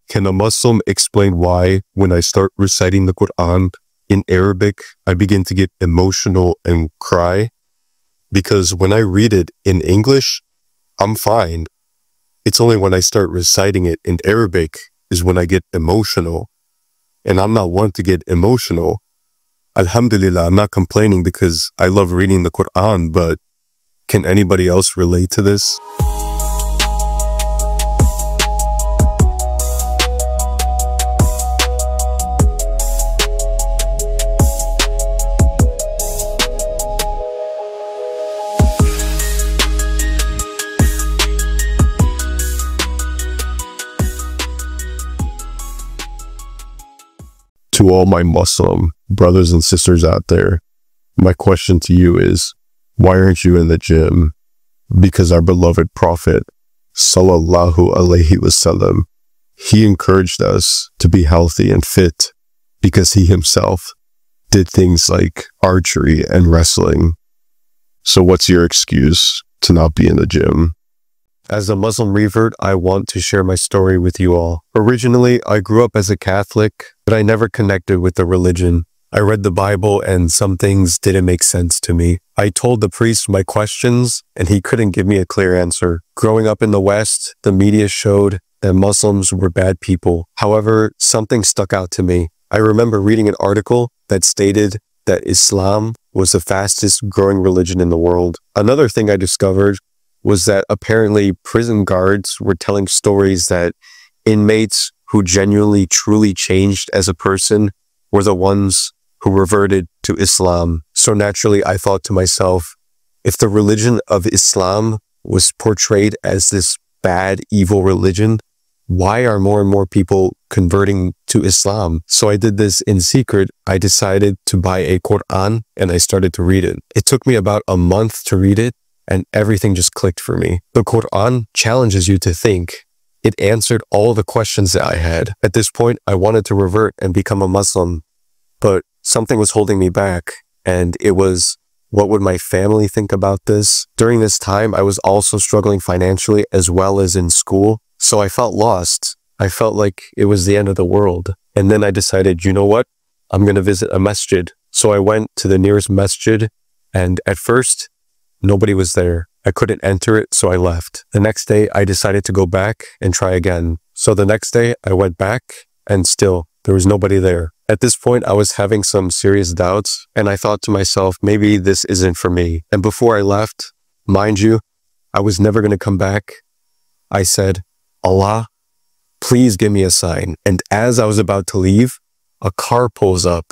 Can a Muslim explain why, when I start reciting the Quran in Arabic, I begin to get emotional and cry? Because when I read it in English, I'm fine. It's only when I start reciting it in Arabic is when I get emotional. And I'm not one to get emotional. Alhamdulillah, I'm not complaining because I love reading the Quran, but can anybody else relate to this? To all my Muslim brothers and sisters out there, my question to you is, why aren't you in the gym? Because our beloved Prophet, sallallahu alaihi wasallam, he encouraged us to be healthy and fit because he himself did things like archery and wrestling. So what's your excuse to not be in the gym? As a Muslim revert, I want to share my story with you all. Originally, I grew up as a Catholic, but I never connected with the religion. I read the Bible and some things didn't make sense to me. I told the priest my questions and he couldn't give me a clear answer. Growing up in the West, the media showed that Muslims were bad people. However, something stuck out to me. I remember reading an article that stated that Islam was the fastest growing religion in the world. Another thing I discovered was that apparently prison guards were telling stories that inmates who genuinely truly changed as a person were the ones who reverted to Islam. So naturally, I thought to myself, if the religion of Islam was portrayed as this bad, evil religion, why are more and more people converting to Islam? So I did this in secret. I decided to buy a Quran and I started to read it. It took me about a month to read it, and everything just clicked for me. The Quran challenges you to think. It answered all the questions that I had. At this point, I wanted to revert and become a Muslim, but something was holding me back, and it was, what would my family think about this? During this time, I was also struggling financially as well as in school, so I felt lost. I felt like it was the end of the world. And then I decided, you know what? I'm going to visit a masjid. So I went to the nearest masjid, and at first, nobody was there. I couldn't enter it, so I left. The next day, I decided to go back and try again. So the next day, I went back, and still, there was nobody there. At this point, I was having some serious doubts, and I thought to myself, maybe this isn't for me. And before I left, mind you, I was never going to come back. I said, Allah, please give me a sign. And as I was about to leave, a car pulls up,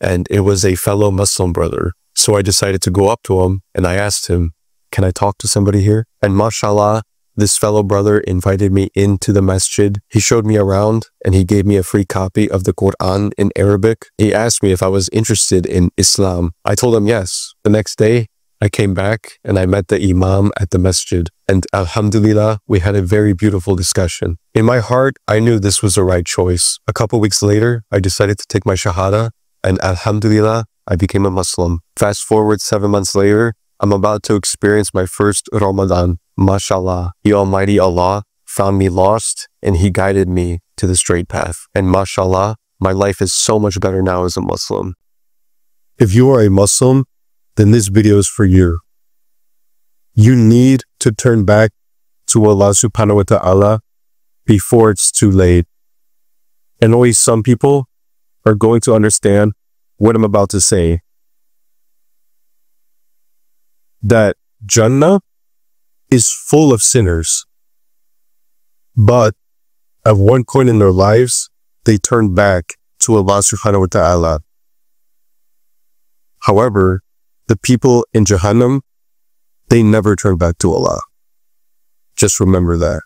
and it was a fellow Muslim brother. So I decided to go up to him and I asked him, can I talk to somebody here? And mashallah, this fellow brother invited me into the masjid. He showed me around and he gave me a free copy of the Quran in Arabic. He asked me if I was interested in Islam. I told him yes. The next day, I came back and I met the imam at the masjid. And alhamdulillah, we had a very beautiful discussion. In my heart, I knew this was the right choice. A couple weeks later, I decided to take my shahada, and alhamdulillah, I became a Muslim. Fast forward 7 months later, I'm about to experience my first Ramadan. Mashallah, the Almighty Allah found me lost and He guided me to the straight path. And mashallah, my life is so much better now as a Muslim. If you are a Muslim, then this video is for you. You need to turn back to Allah subhanahu wa ta'ala before it's too late. And only some people are going to understand what I'm about to say. That Jannah is full of sinners. But at one point in their lives, they turn back to Allah subhanahu wa ta'ala. However, the people in Jahannam, they never turn back to Allah. Just remember that.